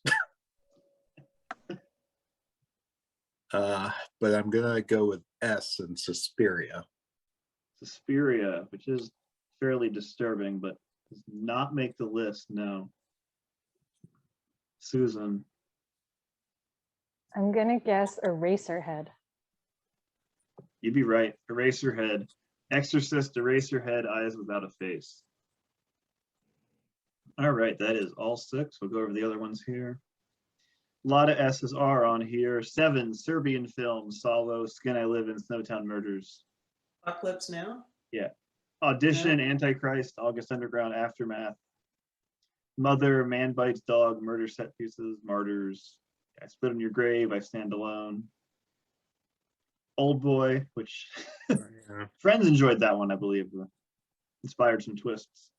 But I'm gonna go with S and Suspiria. Suspiria, which is fairly disturbing, but does not make the list, no. Susan. I'm gonna guess Eraserhead. You'd be right. Eraserhead. Exorcist, Eraserhead, Eyes Without a Face. All right, that is all six. We'll go over the other ones here. A lot of S's are on here. 7, Serbian film, Salo, Skin I Live in, Snowtown Murders. Apocalypse Now? Yeah. Audition, Antichrist, August Underground, Aftermath. Mother, Man Bites Dog, Murder Set Pieces, Martyrs. I Spit on Your Grave, I Stand Alone. Old Boy, which friends enjoyed that one, I believe. Inspired some twists.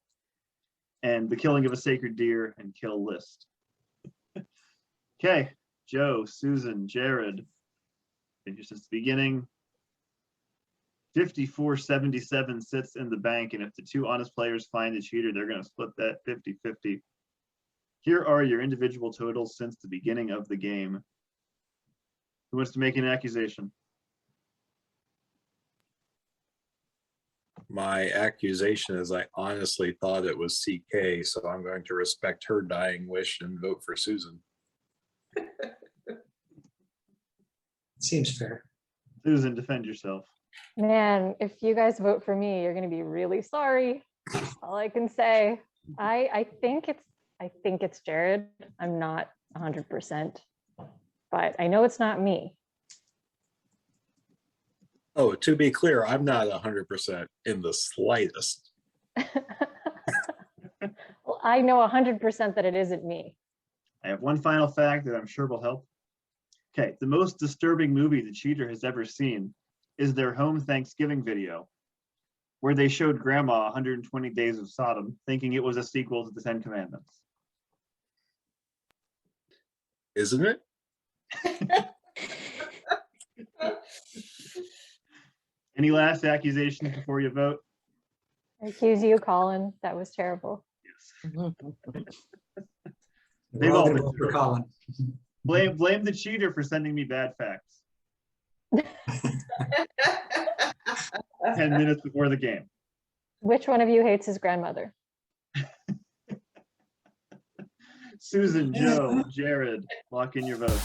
And The Killing of a Sacred Deer and Kill List. Okay, Joe, Susan, Jared. Finish since the beginning. 54.77 sits in the bank, and if the two honest players find the cheater, they're going to split that 50-50. Here are your individual totals since the beginning of the game. Who wants to make an accusation? My accusation is I honestly thought it was CK, so I'm going to respect her dying wish and vote for Susan. Seems fair. Susan, defend yourself. Man, if you guys vote for me, you're going to be really sorry. All I can say, I think it's Jared. I'm not 100%, but I know it's not me. Oh, to be clear, I'm not 100% in the slightest. Well, I know 100% that it isn't me. I have one final fact that I'm sure will help. Okay, the most disturbing movie the cheater has ever seen is their home Thanksgiving video, where they showed Grandma 120 Days of Sodom, thinking it was a sequel to the Ten Commandments. Isn't it? Any last accusations before you vote? I accuse you, Colin. That was terrible. Yes. We're all gonna vote for Colin. Blame the cheater for sending me bad facts 10 minutes before the game. Which one of you hates his grandmother? Susan, Joe, Jared, lock in your vote.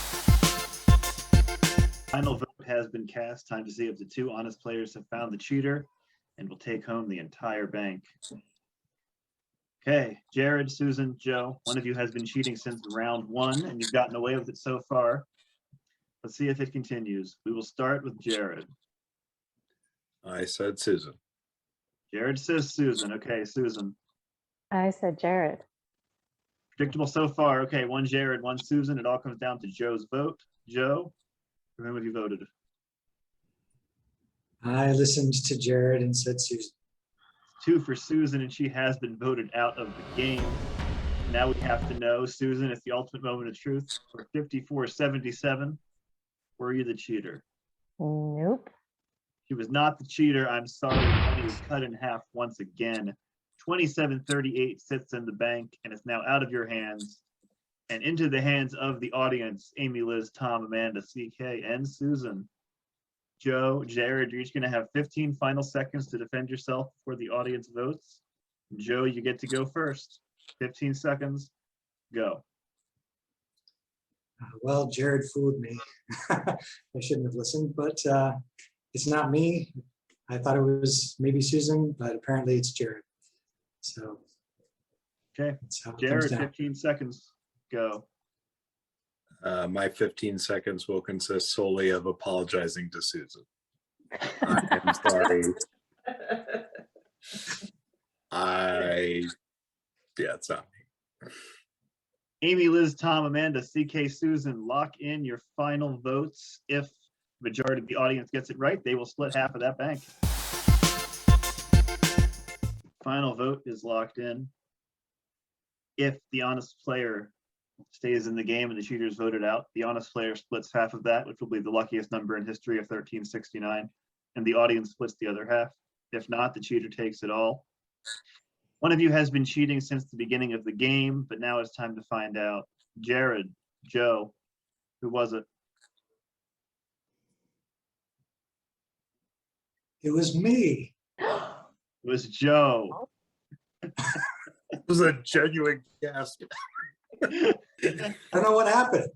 Final vote has been cast. Time to see if the two honest players have found the cheater and will take home the entire bank. Okay, Jared, Susan, Joe, one of you has been cheating since round 1 and you've gotten away with it so far. Let's see if it continues. We will start with Jared. I said Susan. Jared says Susan. Okay, Susan. I said Jared. Predictable so far. Okay, one Jared, one Susan. It all comes down to Joe's vote. Joe, for whom have you voted? I listened to Jared and said Susan. 2 for Susan, and she has been voted out of the game. Now we have to know, Susan, it's the ultimate moment of truth. For 54-77, were you the cheater? Nope. She was not the cheater. I'm sorry. Money was cut in half once again. 27-38 sits in the bank, and it's now out of your hands and into the hands of the audience. Amy, Liz, Tom, Amanda, CK, and Susan. Joe, Jared, you're each going to have 15 final seconds to defend yourself before the audience votes. Joe, you get to go first. 15 seconds. Go. Well, Jared fooled me. I shouldn't have listened, but it's not me. I thought it was maybe Susan, but apparently it's Jared. So, Okay, that's how it comes Jared, down. 15 seconds. Go. My 15 seconds will consist solely of apologizing to Susan. I'm sorry. Yeah, it's not me. Amy, Liz, Tom, Amanda, CK, Susan, lock in your final votes. If the majority of the audience gets it right, they will split half of that bank. Final vote is locked in. If the honest player stays in the game and the cheaters voted out, the honest player splits half of that, which will be the luckiest number in history of 1369, and the audience splits the other half. If not, the cheater takes it all. One of you has been cheating since the beginning of the game, but now it's time to find out. Jared, Joe, who was it? It was me. It was Joe. It was a genuine gasp. I don't know what happened.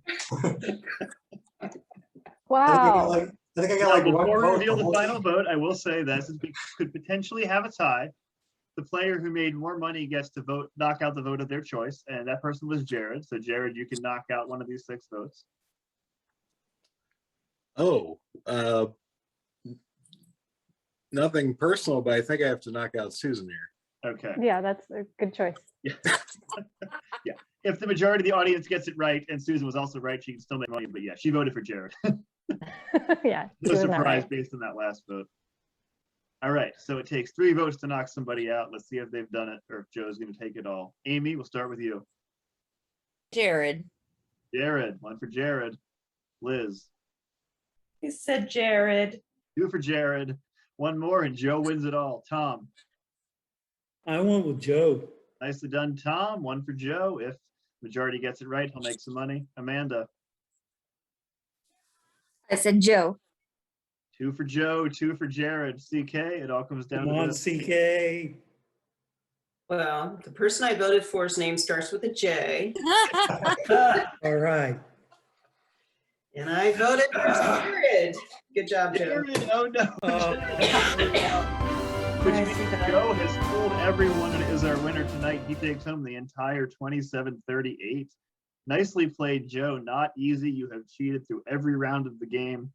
Wow. I think I got Now, like one before we vote reveal the the whole final time. vote, I will say that since we could potentially have a tie, the player who made more money gets to vote, knock out the vote of their choice, and that person was Jared. So Jared, you can knock out one of these 6 votes. Oh, nothing personal, but I think I have to knock out Susan here. Okay. Yeah, that's a good choice. Yeah. Yeah. If the majority of the audience gets it right, and Susan was also right, she can still make money. But yeah, she voted for Jared. Yeah. No she was not surprise right. based on that last vote. All right, so it takes 3 votes to knock somebody out. Let's see if they've done it or if Joe's going to take it all. Amy, we'll start with you. Jared. Jared, 1 for Jared. Liz, He said Jared. 2 for Jared. 1 more, and Joe wins it all. Tom, I went with Joe. nicely done, Tom. 1 for Joe. If majority gets it right, he'll make some money. Amanda, I said Joe. 2 for Joe, 2 for Jared. CK, it all comes down Come to on, this. CK. Well, the person I voted for's name starts with a J. All right. And I voted for Jared. Good job, Joe. Jared, oh no. Which Nice, means Jared. Joe has fooled everyone and is our winner tonight. He takes home the entire 27-38. Nicely played, Joe. Not easy. You have cheated through every round of the game.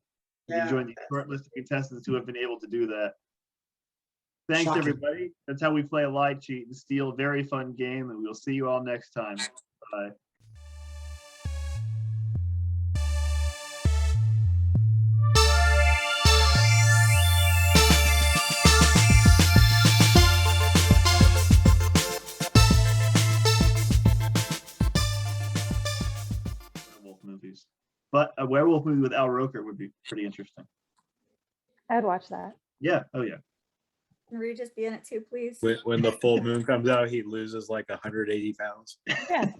You Yeah. join the short list of contestants who have been able to do that. Thanks, Shocking. everybody. That's how we play a lie, cheat, and steal. Very fun game, and we'll see you all next time. Bye. Werewolf movies. But a werewolf movie with Al Roker would be pretty interesting. I'd watch that. Yeah. Oh, yeah. Can Regis be in it too, please? When the full moon comes out, he loses like 180 pounds. Yeah.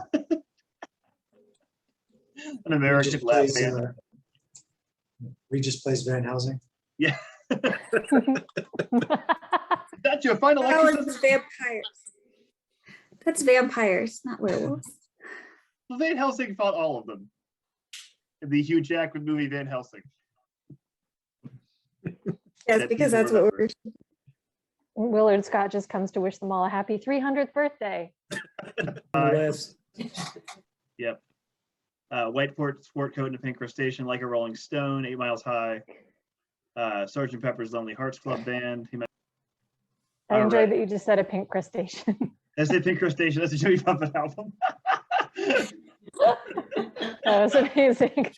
An American Regis lap plays, band. Regis plays Van Helsing. Yeah. That's your final Oh, exercise. it's vampires. That's vampires, not werewolves. Well, Van Helsing fought all of them in the Hugh Jackman movie Van Helsing. Yes, That because people that's what remember. we're. Willard Scott just comes to wish them all a happy 300th birthday. Unless Yep. White sport coat and a pink crustacean, like a Rolling Stone, 8 Miles High. Sergeant Pepper's Lonely Hearts Club Band. I All enjoyed right. that you just said a pink crustacean. That's the pink crustacean. That's the Jimmy Buffett album. That was amazing.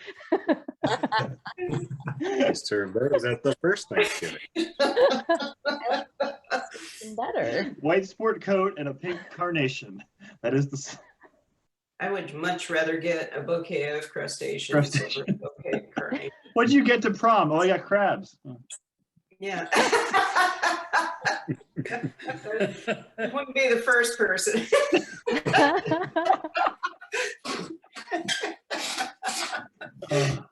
Mr. Burns at the first Thanksgiving. Better. White sport coat and a pink carnation. That is the I would much rather get a bouquet of crustaceans over a bouquet of carnation. What'd you get to prom? Oh, I got crabs. Oh. Yeah. Wouldn't be the first person. Oh.